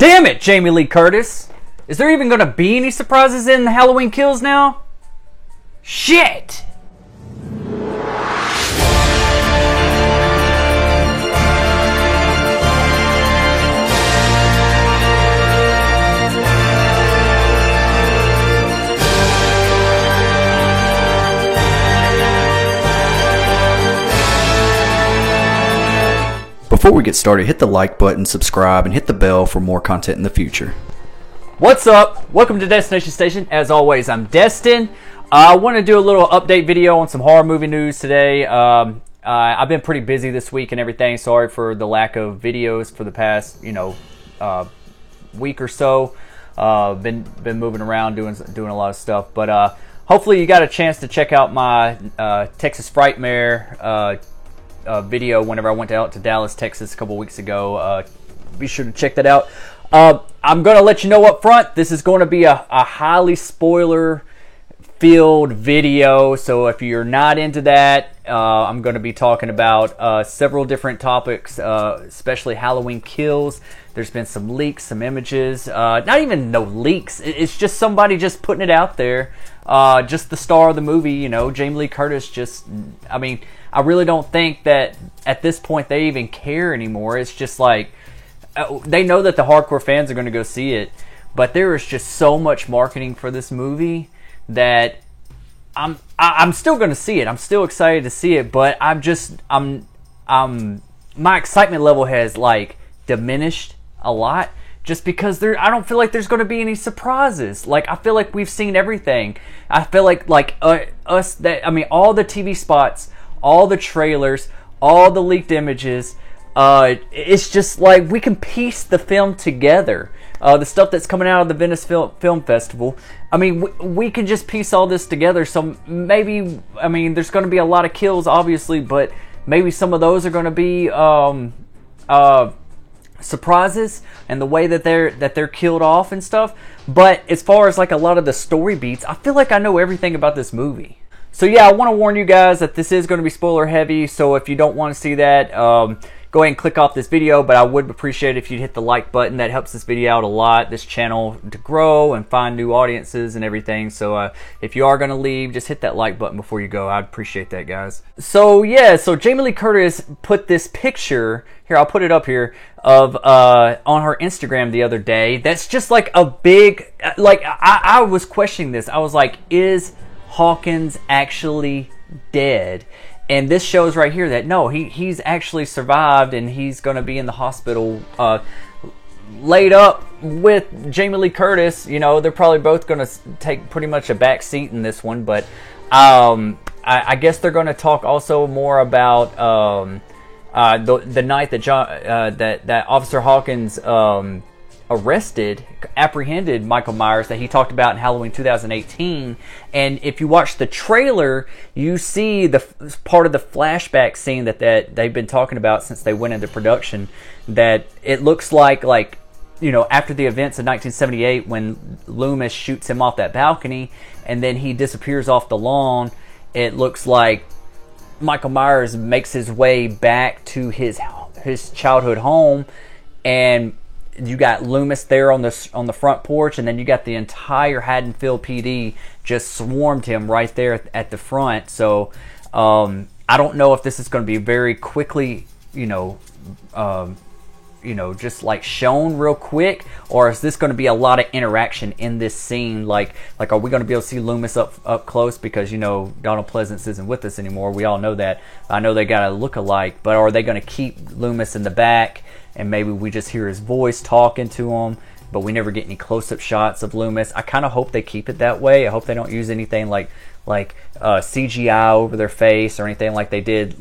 Damn it, Jamie Lee Curtis! Is there even gonna be any surprises in Halloween Kills now? Shit! Before we get started, hit the like button, subscribe, and hit the bell for more content in the future. What's up? Welcome to Destination Station. As always, I'm Destin. I want to do a little update video on some horror movie news today. I've been pretty busy this week and everything. Sorry for the lack of videos for the past, week or so. Been moving around doing a lot of stuff, but hopefully you got a chance to check out my Texas Frightmare video whenever I went out to Dallas, Texas a couple weeks ago. Be sure to check that out. I'm going to let you know up front, this is going to be a highly spoiler-filled video, so if you're not into that, I'm going to be talking about several different topics, especially Halloween Kills. There's been some leaks, some images, not even no leaks, it's just somebody just putting it out there. Just the star of the movie, Jamie Lee Curtis I really don't think that at this point they even care anymore. It's just like, they know that the hardcore fans are going to go see it, but there is just so much marketing for this movie that I'm still going to see it. I'm still excited to see it, but my excitement level has diminished a lot. Just because I don't feel like there's going to be any surprises. I feel like we've seen everything. I feel like all the TV spots, all the trailers, all the leaked images. It's just like we can piece the film together. The stuff that's coming out of the Venice Film Festival. We can just piece all this together. So maybe, there's going to be a lot of kills, obviously, but maybe some of those are going to be surprises and the way that they're killed off and stuff. But as far as a lot of the story beats, I feel like I know everything about this movie. So yeah, I want to warn you guys that this is going to be spoiler heavy, so if you don't want to see that, go ahead and click off this video, but I would appreciate it if you'd hit the like button. That helps this video out a lot, this channel to grow and find new audiences and everything. So if you are going to leave, just hit that like button before you go. I'd appreciate that, guys. So yeah, so Jamie Lee Curtis put this picture, here, I'll put it up here, of on her Instagram the other day. That's just a big, I was questioning this. I was like, is Hawkins actually dead? And this shows right here that no, he's actually survived, and he's going to be in the hospital laid up with Jamie Lee Curtis. They're probably both going to take pretty much a back seat in this one, but I guess they're going to talk also more about the night that that Officer Hawkins apprehended Michael Myers that he talked about in Halloween 2018. And if you watch the trailer, you see the part of the flashback scene that they've been talking about since they went into production, that it looks like after the events of 1978 when Loomis shoots him off that balcony and then he disappears off the lawn. It looks like Michael Myers makes his way back to his childhood home, and you got Loomis there on the front porch, and then you got the entire Haddonfield PD just swarmed him right there at the front. So I don't know if this is going to be very quickly, just shown real quick, or is this going to be a lot of interaction in this scene? Are we going to be able to see Loomis up close? Because Donald Pleasance isn't with us anymore. We all know that. I know they got to look alike, but are they going to keep Loomis in the back? And maybe we just hear his voice talking to him, but we never get any close-up shots of Loomis. I kind of hope they keep it that way. I hope they don't use anything like CGI over their face or anything like they did,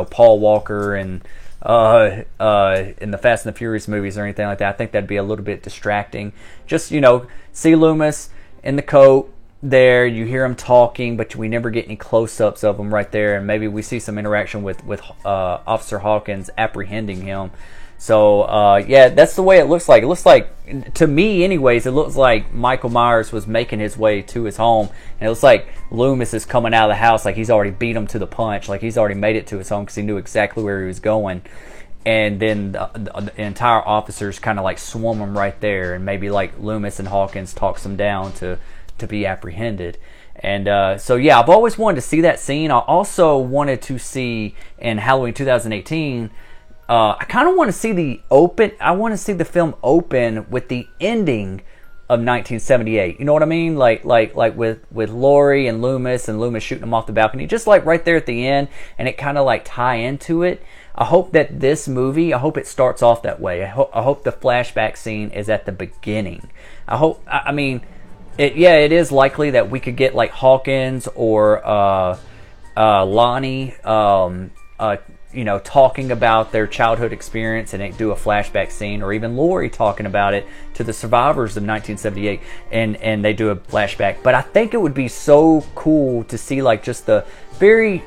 Paul Walker and in the Fast and the Furious movies or anything like that. I think that'd be a little bit distracting. Just, see Loomis in the coat there, you hear him talking, but we never get any close-ups of him right there, and maybe we see some interaction with Officer Hawkins apprehending him. So, yeah, that's the way it looks like. It looks like, to me anyways, it looks like Michael Myers was making his way to his home. And it looks like Loomis is coming out of the house like he's already beat him to the punch. Like he's already made it to his home because he knew exactly where he was going. and then the entire officers kind of like swarm them right there, and maybe like Loomis and Hawkins talks them down to be apprehended. And so yeah, I've always wanted to see that scene. I also wanted to see in Halloween 2018. I kind of want to see I want to see the film open with the ending of 1978. You know what I mean? Like with Laurie and Loomis shooting them off the balcony, just like right there at the end, and it kind of like tie into it. I hope that this movie, I hope it starts off that way. I hope the flashback scene is at the beginning. I mean, it is likely that we could get like Hawkins or Lonnie, talking about their childhood experience and do a flashback scene, or even Laurie talking about it to the survivors of 1978, and they do a flashback. But I think it would be so cool to see like just the very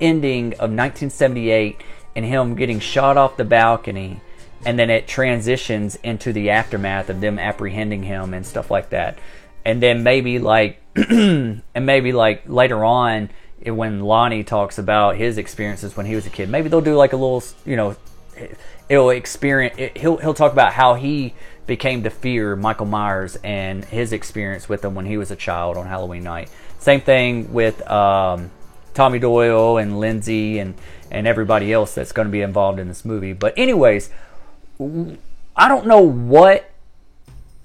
ending of 1978 and him getting shot off the balcony, and then it transitions into the aftermath of them apprehending him and stuff like that. And then maybe like later on, when Lonnie talks about his experiences when he was a kid, maybe they'll do like a little, he'll talk about how he became to fear Michael Myers and his experience with him when he was a child on Halloween night. Same thing with Tommy Doyle and Lindsay and everybody else that's going to be involved in this movie. But anyways, I don't know what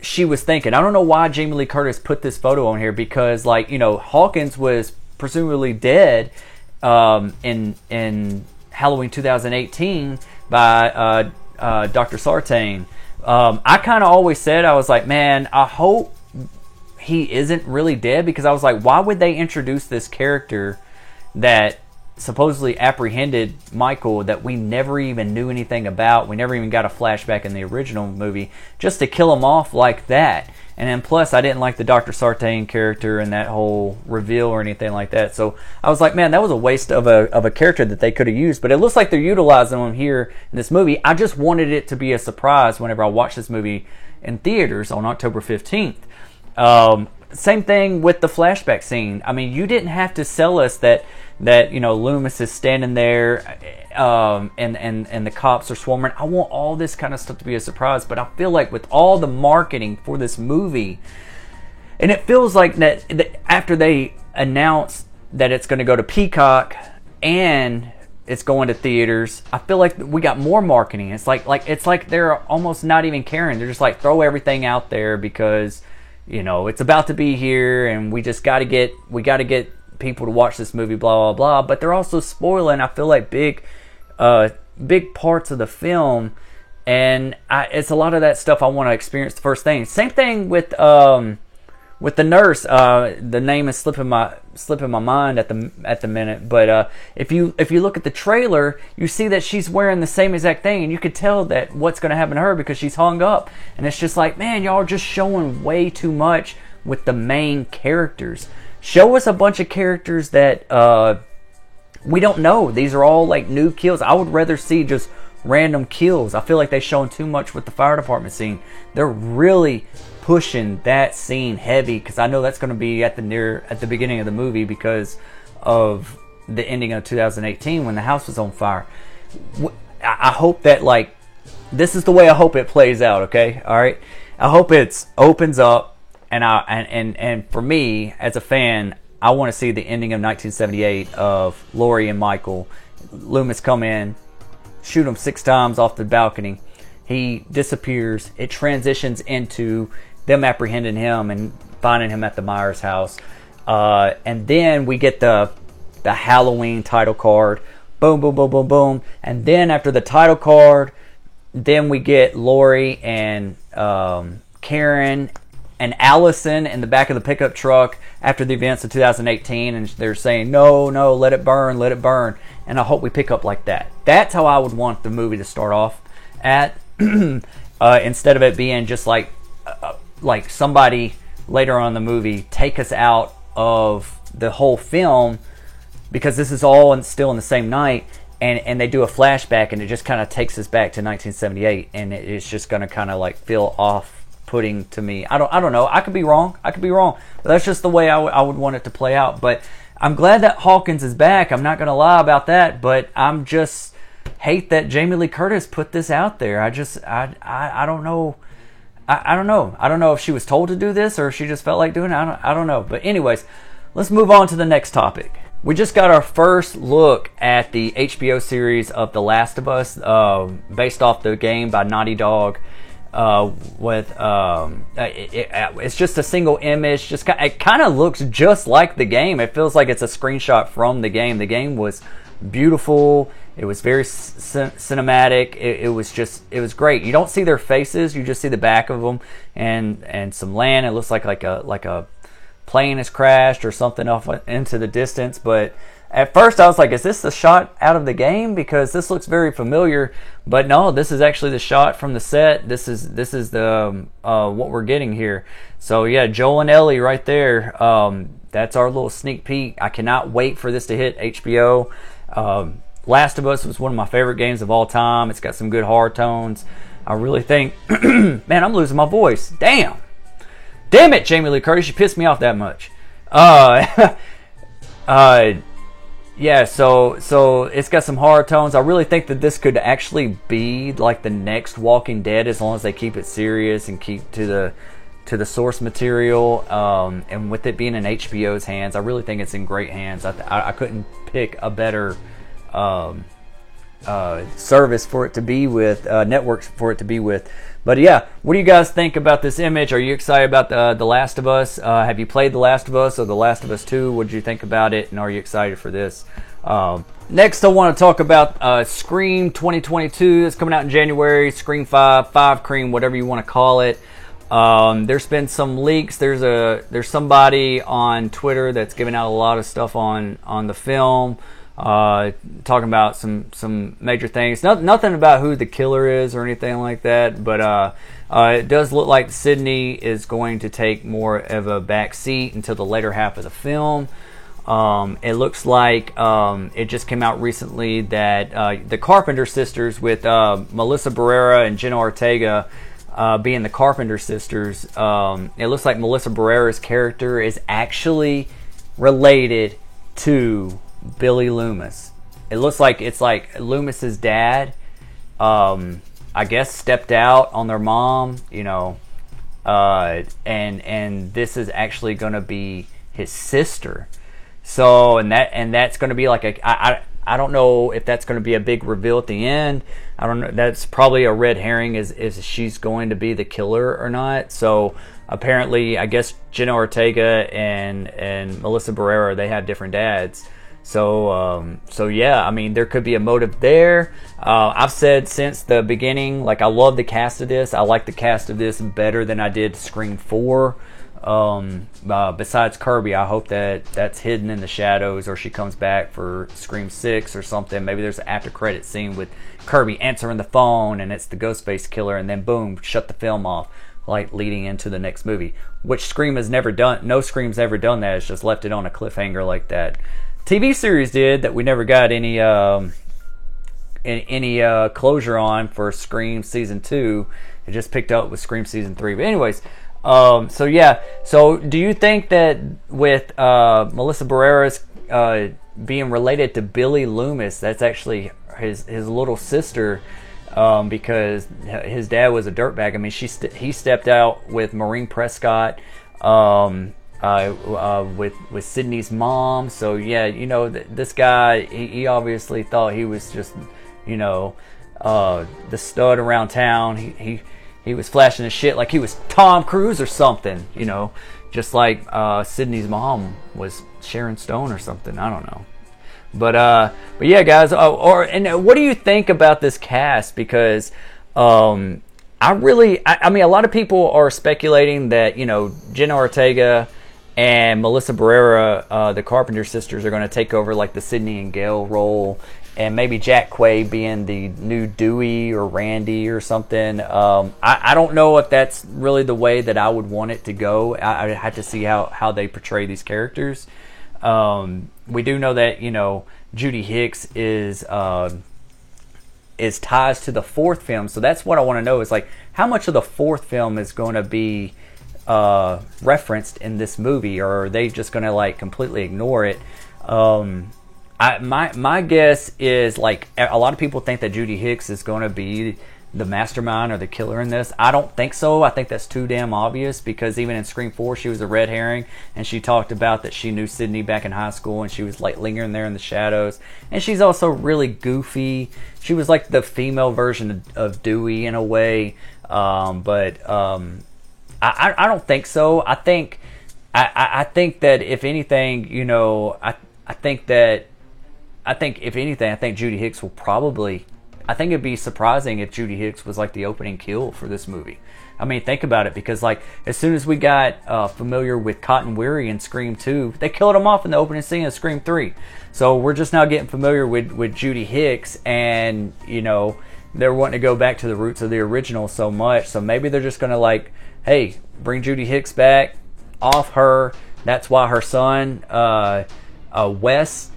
she was thinking. I don't know why Jamie Lee Curtis put this photo on here, because Hawkins was presumably dead in Halloween 2018 by Dr. Sartain. I kind of always said, I was like, man, I hope he isn't really dead, because I was like, why would they introduce this character that supposedly apprehended Michael that we never even knew anything about? We never even got a flashback in the original movie, just to kill him off like that. And then plus, I didn't like the Dr. Sartain character and that whole reveal or anything like that. So I was like, man, that was a waste of a character that they could have used. But it looks like they're utilizing him here in this movie. I just wanted it to be a surprise whenever I watched this movie in theaters on October 15th. Same thing with the flashback scene. I mean, you didn't have to sell us that Loomis is standing there and the cops are swarming. I want all this kind of stuff to be a surprise, but I feel like with all the marketing for this movie, and it feels like that after they announced that it's going to go to Peacock and it's going to theaters, I feel like we got more marketing. It's like they're almost not even caring. They're just like, throw everything out there because it's about to be here, and we got to get people to watch this movie, blah blah blah. But they're also spoiling, I feel like, big parts of the film, and it's a lot of that stuff I want to experience the first thing. Same thing with the nurse. The name is slipping my mind at the minute, but if you look at the trailer, you see that she's wearing the same exact thing, and you could tell that what's going to happen to her because she's hung up. And it's just like, man, y'all are just showing way too much with the main characters. Show us a bunch of characters that we don't know. These are all like new kills. I would rather see just random kills. I feel like they've shown too much with the fire department scene. They're really pushing that scene heavy, because I know that's going to be at the beginning of the movie because of the ending of 2018 when the house was on fire. I hope that this is the way I hope it plays out. Okay, all right. I hope it opens up, and for me as a fan, I want to see the ending of 1978 of Laurie and Michael. Loomis come in, shoot him 6 times off the balcony. He disappears. It transitions into them apprehending him and finding him at the Myers house. And then we get the Halloween title card. Boom, boom, boom, boom, boom. And then after the title card, then we get Laurie and Karen and Allison in the back of the pickup truck after the events of 2018. And they're saying, no, let it burn, let it burn. And I hope we pick up like that. That's how I would want the movie to start off at. Instead of it being just like somebody later on in the movie take us out of the whole film, because this is all still in the same night, and they do a flashback and it just kind of takes us back to 1978, and it's just going to kind of feel off-putting to me. I don't know. I could be wrong, but that's just the way I would want it to play out. But I'm glad that Hawkins is back. I'm not going to lie about that, but I'm just hate that Jamie Lee Curtis put this out there. I don't know. I don't know. I don't know if she was told to do this or if she just felt like doing it. I don't know. But anyways, let's move on to the next topic. We just got our first look at the HBO series of The Last of Us, based off the game by Naughty Dog. It's just a single image. It kind of looks just like the game. It feels like it's a screenshot from the game. The game was beautiful. It was very cinematic. It was great. You don't see their faces. You just see the back of them and some land. It looks like a plane has crashed or something off into the distance. But at first I was like, is this the shot out of the game? Because this looks very familiar. But no, this is actually the shot from the set. This is the what we're getting here. So yeah, Joel and Ellie right there. That's our little sneak peek. I cannot wait for this to hit HBO. Last of Us was one of my favorite games of all time. It's got some good horror tones. I really think, man, I'm losing my voice. Damn it, Jamie Lee Curtis, you pissed me off that much. Yeah, so it's got some horror tones. I really think that this could actually be like the next Walking Dead, as long as they keep it serious and keep to the source material. And with it being in HBO's hands, I really think it's in great hands. I couldn't pick a better service for it to be with, networks for it to be with. But yeah, what do you guys think about this image? Are you excited about the Last of Us? Have you played The Last of Us or The Last of Us 2? What did you think about it, and are you excited for this? Next, I want to talk about Scream 2022. It's coming out in January. Scream 5 Cream, whatever you want to call it. There's been some leaks. There's somebody on Twitter that's giving out a lot of stuff on the film. Talking about some major things. Nothing about who the killer is or anything like that, but it does look like Sydney is going to take more of a back seat until the later half of the film. It looks like it just came out recently that the Carpenter sisters, with Melissa Barrera and Jenna Ortega being the Carpenter sisters, it looks like Melissa Barrera's character is actually related to Billy Loomis. It looks like it's like Loomis's dad, I guess, stepped out on their mom, and this is actually going to be his sister. So and that's going to be like I don't know if that's going to be a big reveal at the end. I don't know. That's probably a red herring, is she's going to be the killer or not. So apparently, I guess Jenna Ortega and Melissa Barrera, they have different dads. So yeah, I mean, there could be a motive there. I've said since the beginning, like, I love the cast of this. I like the cast of this better than I did Scream 4. Besides Kirby, I hope that's hidden in the shadows, or she comes back for Scream 6 or something. Maybe there's an after credit scene with Kirby answering the phone and it's the Ghostface killer, and then boom, shut the film off, like leading into the next movie, which Scream has never done. No Scream's ever done that. It's just left it on a cliffhanger like that. TV series did that. We never got any closure on for Scream season 2. It just picked up with Scream season 3. But anyways, so yeah. So do you think that with Melissa Barrera's being related to Billy Loomis, that's actually his little sister, because his dad was a dirtbag? I mean, he stepped out with Maureen Prescott. With Sydney's mom. So yeah, this guy, he obviously thought he was just, the stud around town. He was flashing his shit like he was Tom Cruise or something, just like Sydney's mom was Sharon Stone or something. I don't know. But yeah, guys. And what do you think about this cast? Because I mean, a lot of people are speculating that Jenna Ortega and Melissa Barrera, the Carpenter sisters, are going to take over like the Sydney and Gale role, and maybe Jack Quaid being the new Dewey or Randy or something. I don't know if that's really the way that I would want it to go. I have to see how they portray these characters. We do know that Judy Hicks is ties to the fourth film, so that's what I want to know, is like how much of the fourth film is going to be referenced in this movie, or are they just going to like completely ignore it? My guess is, like, a lot of people think that Judy Hicks is going to be the mastermind or the killer in this. I don't think so. I think that's too damn obvious, because even in Scream 4 she was a red herring, and she talked about that she knew Sidney back in high school, and she was like lingering there in the shadows. And she's also really goofy. She was like the female version of Dewey in a way, but I don't think so. I think that if anything, you know, I think if anything, I think Judy Hicks will probably. I think it'd be surprising if Judy Hicks was like the opening kill for this movie. I mean, think about it, because like as soon as we got familiar with Cotton Weary in Scream 2, they killed him off in the opening scene of Scream 3. So we're just now getting familiar with Judy Hicks, and you know, they're wanting to go back to the roots of the original so much. So maybe they're just gonna like, hey, bring Judy Hicks back off her. That's why her son Wes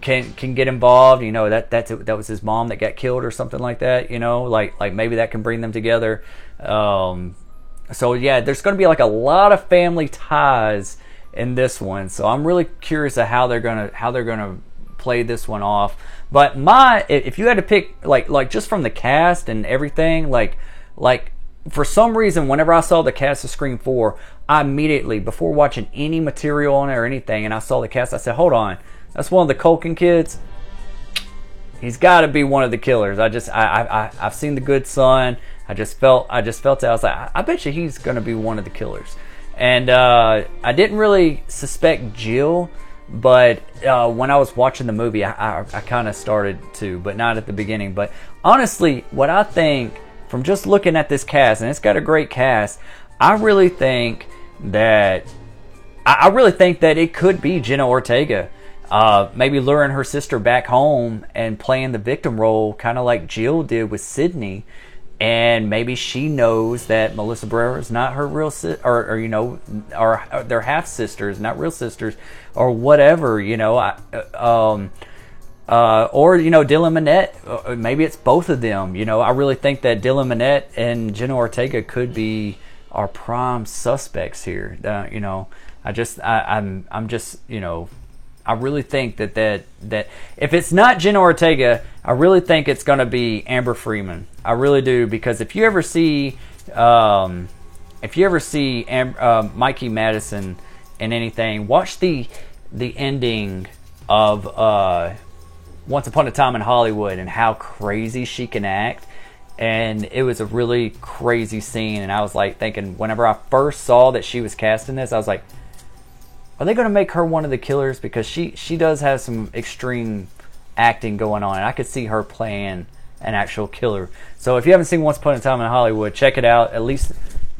can get involved. You know, that was his mom that got killed or something like that. You know, like maybe that can bring them together. So yeah, there's going to be like a lot of family ties in this one. So I'm really curious of how they're gonna play this one off. But if you had to pick like just from the cast and everything, like for some reason, whenever I saw the cast of Scream 4, I immediately, before watching any material on it or anything, and I saw the cast, I said, hold on, that's one of the Culkin kids. He's got to be one of the killers. I've seen The Good Son. I just felt that. I was like, I bet you he's going to be one of the killers. And I didn't really suspect Jill, but when I was watching the movie, I kind of started to, but not at the beginning. But honestly, what I think, from just looking at this cast, and it's got a great cast, I really think that it could be Jenna Ortega, maybe luring her sister back home and playing the victim role, kind of like Jill did with Sidney. And maybe she knows that Melissa Barrera is not her real sister, or you know, or they're half sisters, not real sisters, or whatever, you know. Or, you know, Dylan Minnette, maybe it's both of them. You know, I really think that Dylan Minnette and Jenna Ortega could be our prime suspects here. You know, I'm just, you know, I really think that if it's not Jenna Ortega, I really think it's going to be Amber Freeman. I really do, because if you ever see Mikey Madison in anything, watch the ending of Once Upon a Time in Hollywood and how crazy she can act. And it was a really crazy scene, and I was like thinking, whenever I first saw that she was cast in this, I was like, are they going to make her one of the killers? Because she does have some extreme acting going on, and I could see her playing an actual killer. So if you haven't seen Once Upon a Time in Hollywood, check it out. At least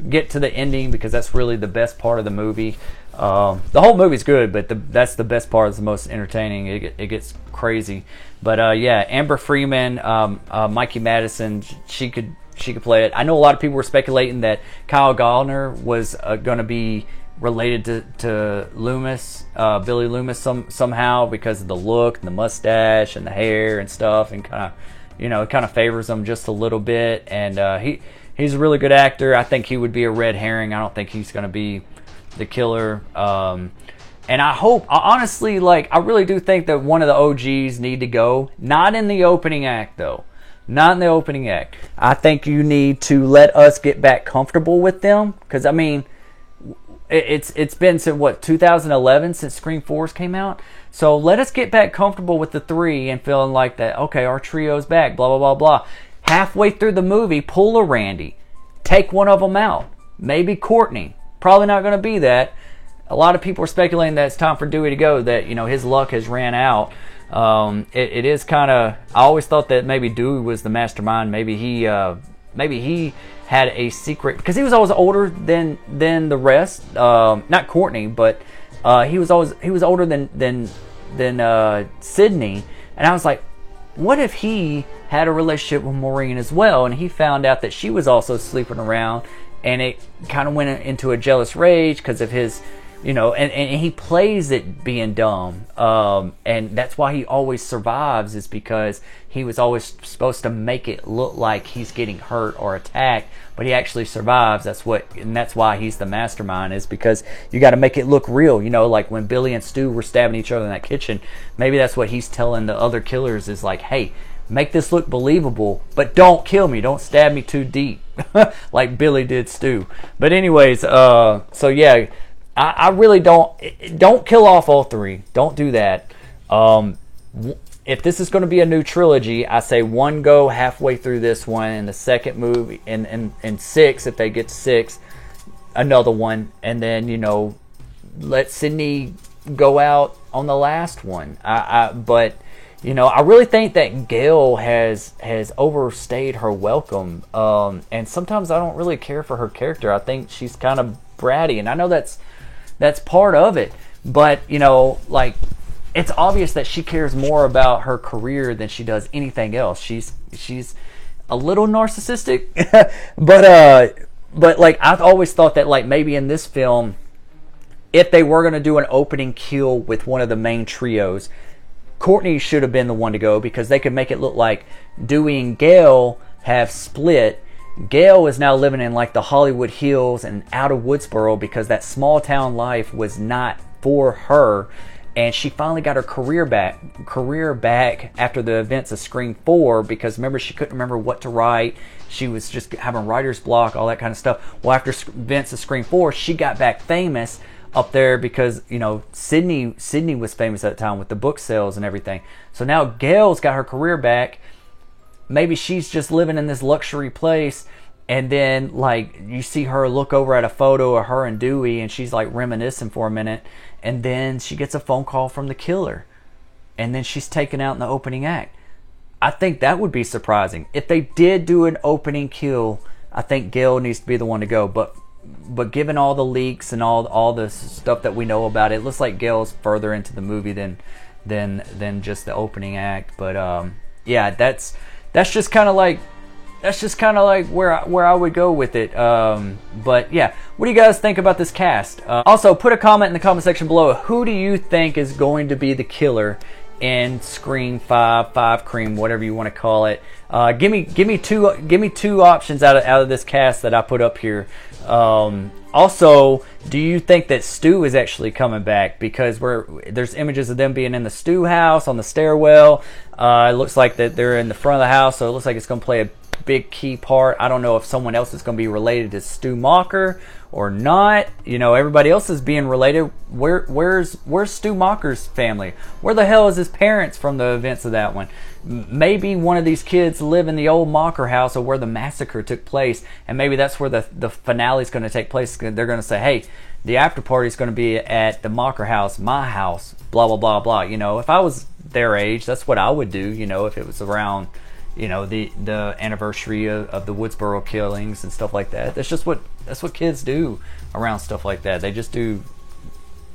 get to the ending, because that's really the best part of the movie. The whole movie's good, but that's the best part. It's the most entertaining. It gets crazy. But yeah, Amber Freeman, Mikey Madison, she could play it. I know a lot of people were speculating that Kyle Gallner was going to be related to Loomis, Billy Loomis somehow, because of the look and the mustache and the hair and stuff, and kind of, you know, it kind of favors him just a little bit. And he's a really good actor. I think he would be a red herring. I don't think he's going to be the killer. And I hope, honestly, like, I really do think that one of the OGs need to go. Not in the opening act, though. Not in the opening act. I think you need to let us get back comfortable with them. Because, I mean, it's been since, what, 2011 since Scream 4's came out? So let us get back comfortable with the three and feeling like that, okay, our trio's back, blah, blah, blah, blah. Halfway through the movie, pull a Randy. Take one of them out. Maybe Courtney. Probably not going to be that. A lot of people are speculating that it's time for Dewey to go, that, you know, his luck has ran out. It is kind of, I always thought that maybe Dewey was the mastermind. Maybe he had a secret, because he was always older than the rest. Not Courtney, but he was older than Sidney. And I was like, what if he had a relationship with Maureen as well, and he found out that she was also sleeping around, and it kind of went into a jealous rage because of his you know, and he plays it being dumb, and that's why he always survives, is because he was always supposed to make it look like he's getting hurt or attacked, but he actually survives. That's why he's the mastermind, is because you got to make it look real, you know, like when Billy and Stu were stabbing each other in that kitchen. Maybe that's what he's telling the other killers, is like, hey, make this look believable, but don't kill me, don't stab me too deep, like Billy did Stu. But anyways, so yeah, I really don't kill off all three. Don't do that. If this is going to be a new trilogy, I say one go halfway through this one, and the second movie, and 6, if they get to 6, another one, and then, you know, let Sidney go out on the last one. But you know, I really think that Gale has overstayed her welcome, and sometimes I don't really care for her character. I think she's kind of bratty, and I know that's part of it. But, you know, like, it's obvious that she cares more about her career than she does anything else. She's a little narcissistic, but like, I've always thought that, like, maybe in this film, if they were going to do an opening kill with one of the main trios, Courtney should have been the one to go, because they could make it look like Dewey and Gale have split. Gale is now living in like the Hollywood Hills and out of Woodsboro, because that small town life was not for her, and she finally got her career back after the events of Scream 4, because remember, she couldn't remember what to write. She was just having writer's block, all that kind of stuff. Well, after events of Scream 4, she got back famous up there, because, you know, Sidney was famous at the time with the book sales and everything. So now Gale's got her career back. Maybe she's just living in this luxury place, and then, like, you see her look over at a photo of her and Dewey, and she's like reminiscing for a minute, and then she gets a phone call from the killer, and then she's taken out in the opening act. I think that would be surprising. If they did do an opening kill, I think Gale needs to be the one to go. But given all the leaks and all the stuff that we know about it, it looks like Gale's further into the movie than just the opening act. But yeah, that's just kind of like where I would go with it. But yeah, what do you guys think about this cast? Also, put a comment in the comment section below. Who do you think is going to be the killer in Scream 5 Cream, whatever you want to call it? Give me two options out of this cast that I put up here. Also, do you think that Stu is actually coming back? Because there's images of them being in the Stu house on the stairwell. It looks like that they're in the front of the house, so it looks like it's going to play a big key part. I don't know if someone else is going to be related to Stu Macher or not. You know, everybody else is being related. Where's Stu Macher's family? Where the hell is his parents from the events of that one? Maybe one of these kids live in the old Macher house, or where the massacre took place, and maybe that's where the finale is going to take place. They're going to say, hey, the after party is going to be at the Macher house, my house, blah blah blah blah. You know, if I was their age, that's what I would do. You know, if it was around, you know, the anniversary of the Woodsboro killings and stuff like that. That's what kids do around stuff like that. They just do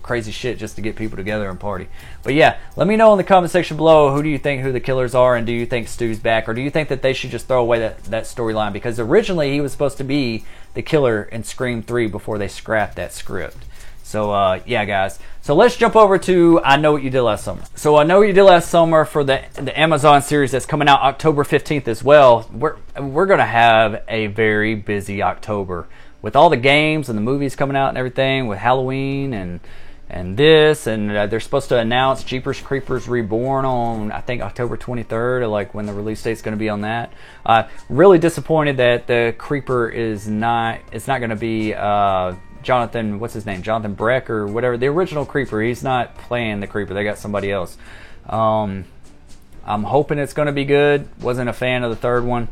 crazy shit just to get people together and party. But yeah, let me know in the comment section below, who do you think the killers are, and do you think Stu's back, or do you think that they should just throw away that storyline? Because originally he was supposed to be the killer in Scream 3 before they scrapped that script. So yeah, guys. So let's jump over to I Know What You Did Last Summer. So I Know What You Did Last Summer, for the Amazon series that's coming out October 15th as well. We're gonna have a very busy October with all the games and the movies coming out and everything, with Halloween and this, and they're supposed to announce Jeepers Creepers Reborn on, I think, October 23rd, like when the release date's going to be on that. Really disappointed that the Creeper it's not going to be Jonathan, what's his name, Jonathan Breck or whatever, the original Creeper. He's not playing the Creeper. They got somebody else. I'm hoping it's going to be good. Wasn't a fan of the third one,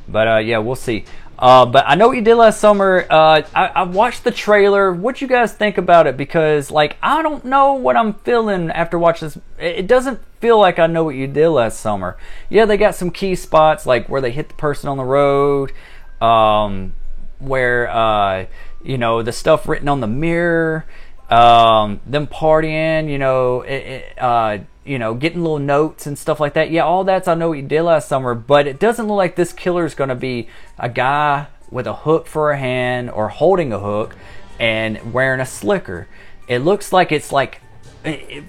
but yeah, we'll see. But I Know What You Did Last Summer. I watched the trailer. What you guys think about it? Because, like, I don't know what I'm feeling after watching this. It doesn't feel like I Know What You Did Last Summer. Yeah, they got some key spots, like where they hit the person on the road, where you know, the stuff written on the mirror, them partying, you know, you know, getting little notes and stuff like that. Yeah, all that's I Know What You Did Last Summer, but it doesn't look like this killer is going to be a guy with a hook for a hand, or holding a hook and wearing a slicker. it looks like it's like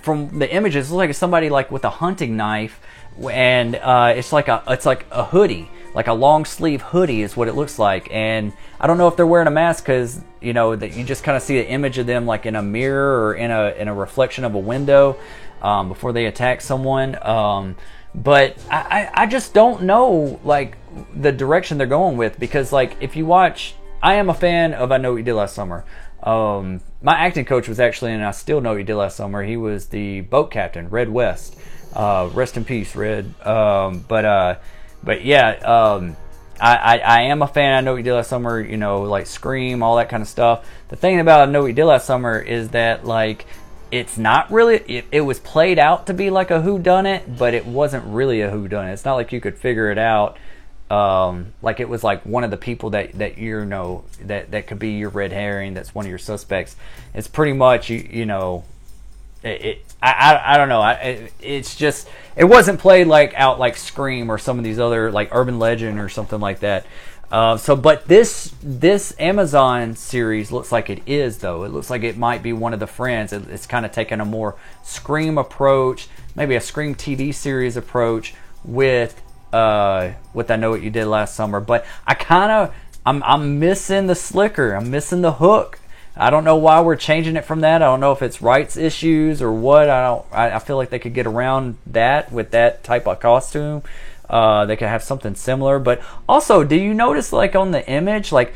from the images, it looks like it's somebody like with a hunting knife, and it's like a hoodie, like a long sleeve hoodie is what it looks like. And I don't know if they're wearing a mask because that you just kind of see the image of them like in a mirror or in a reflection of a window before they attack someone. But I just don't know like the direction they're going with, because like if you watch, I am a fan of I Know What You Did Last Summer. My acting coach was actually in I Still Know What You Did Last Summer. He was the boat captain, Red West. Rest in peace, Red. But yeah, I am a fan. I Know What You Did Last Summer, like Scream, all that kind of stuff. The thing about I Know What You Did Last Summer is that like it's not really, it was played out to be like a whodunit, but it wasn't really a whodunit. It's not like you could figure it out. Like it was like one of the people that that could be your red herring, that's one of your suspects. It's pretty much I don't know. It's just, it wasn't played like out like Scream or some of these other like Urban Legend or something like that. But this Amazon series looks like it is, though. It looks like it might be one of the friends. It's kind of taking a more Scream approach, maybe a Scream TV series approach with I Know What You Did Last Summer. But I'm missing the slicker. I'm missing the hook. I don't know why we're changing it from that. I don't know if it's rights issues or what. I feel like they could get around that with that type of costume. They could have something similar. But also, do you notice like on the image, the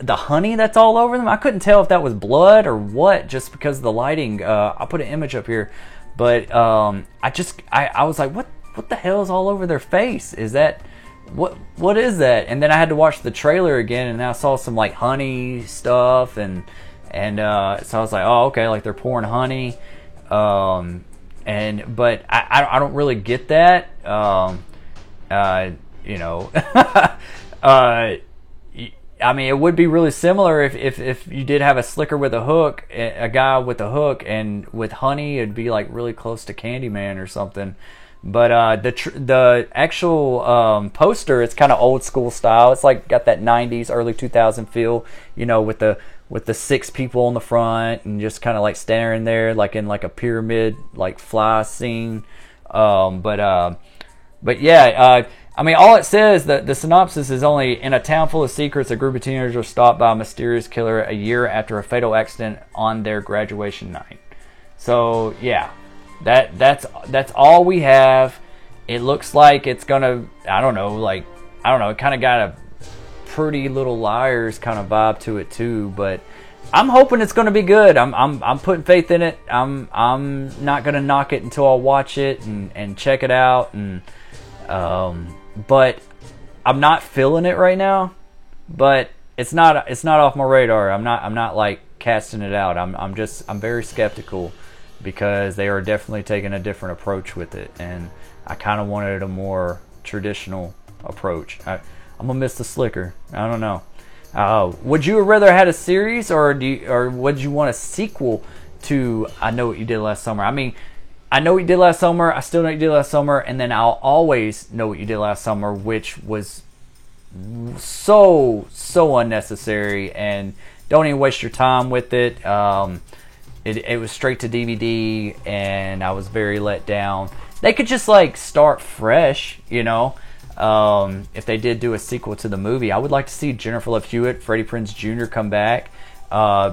honey that's all over them? I couldn't tell if that was blood or what, just because of the lighting. I'll put an image up here, but I was like, what the hell is all over their face? Is that what is that? And then I had to watch the trailer again, and I saw some like honey stuff, and so I was like, oh, okay, like they're pouring honey. But I don't really get that. I mean, it would be really similar if you did have a slicker with a hook, a guy with a hook, and with honey, it'd be like really close to Candyman or something. But the actual poster, it's kind of old school style. It's like got that 90s, early 2000 feel, with the 6 people on the front and just kind of like staring there, like in like a pyramid, like fly scene. But yeah, I mean, all it says, that the synopsis is only, in a town full of secrets, a group of teenagers are stopped by a mysterious killer a year after a fatal accident on their graduation night. So yeah, that's all we have. It looks like it's gonna, I don't know, it kind of got a Pretty Little Liars kind of vibe to it too, but I'm hoping it's going to be good. I'm putting faith in it. I'm not going to knock it until I watch it and check it out, and but I'm not feeling it right now. But it's not off my radar. I'm not like casting it out. I'm very skeptical, because they are definitely taking a different approach with it, and I kind of wanted a more traditional approach. I'm gonna miss the slicker. I don't know. Would you have rather had a series, or would you want a sequel to I Know What You Did Last Summer? I mean, I Know What You Did Last Summer, I Still Know What You Did Last Summer, and then I'll Always Know What You Did Last Summer, which was so unnecessary, and don't even waste your time with it. It was straight to DVD, and I was very let down. They could just like start fresh, if they did do a sequel to the movie. I would like to see Jennifer Love Hewitt, Freddie Prinze Jr. come back.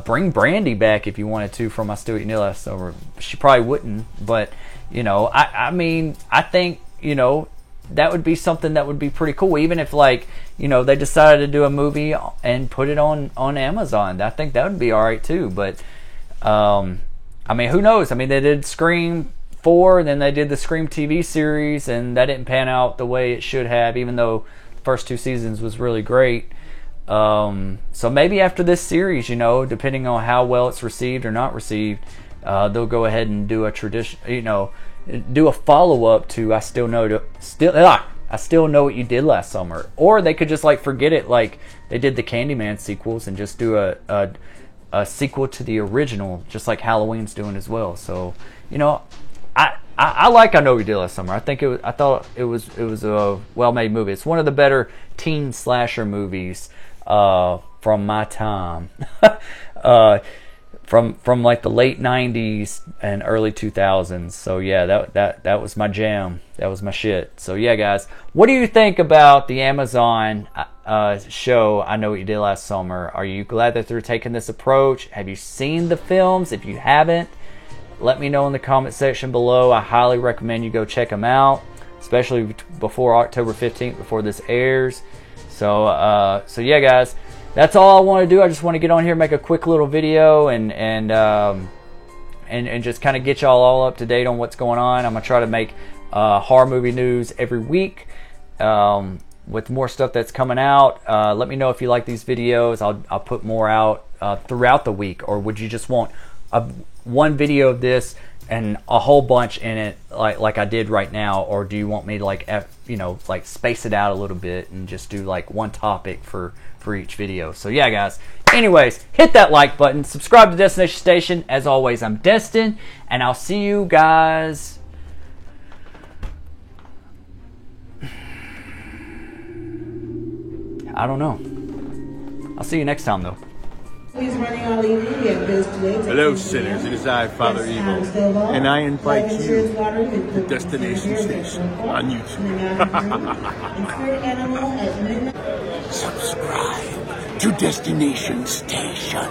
Bring Brandy back if you wanted to from I Still What You Did Last Summer. She probably wouldn't, but I mean, I think that would be something that would be pretty cool. Even if they decided to do a movie and put it on Amazon, I think that would be all right too. But I mean, who knows? I mean, they did Scream 4, and then they did the Scream TV series, and that didn't pan out the way it should have, even though the first 2 seasons was really great. So maybe after this series, depending on how well it's received or not received, they'll go ahead and do a tradition, do a follow-up to I Still Know What You Did Last Summer. Or they could just forget it, like they did the Candyman sequels, and just do a sequel to the original, just like Halloween's doing as well. So I like I Know What You Did Last Summer. I thought it was a well-made movie. It's one of the better teen slasher movies from my time. from like the late 90s and early 2000s. So yeah, that was my jam. That was my shit. So yeah, guys, what do you think about the Amazon show I Know What You Did Last Summer? Are you glad that they're taking this approach? Have you seen the films? If you haven't, let me know in the comment section below. I highly recommend you go check them out, especially before October 15th, before this airs. So yeah, guys, that's all I want to do. I just want to get on here, make a quick little video, and just kind of get y'all all up to date on what's going on. I'm gonna try to make horror movie news every week with more stuff that's coming out. Let me know if you like these videos. I'll put more out throughout the week, or would you just want one video of this and a whole bunch in it like I did right now, or do you want me to like space it out a little bit and just do like one topic for each video? So yeah, guys, anyways, hit that like button, subscribe to Destination Station. As always, I'm Destin, and I'll see you guys I don't know. I'll see you next time though. Hello sinners, it is I, Father Evil, and I invite you to Destination Station on YouTube. Subscribe to Destination Station.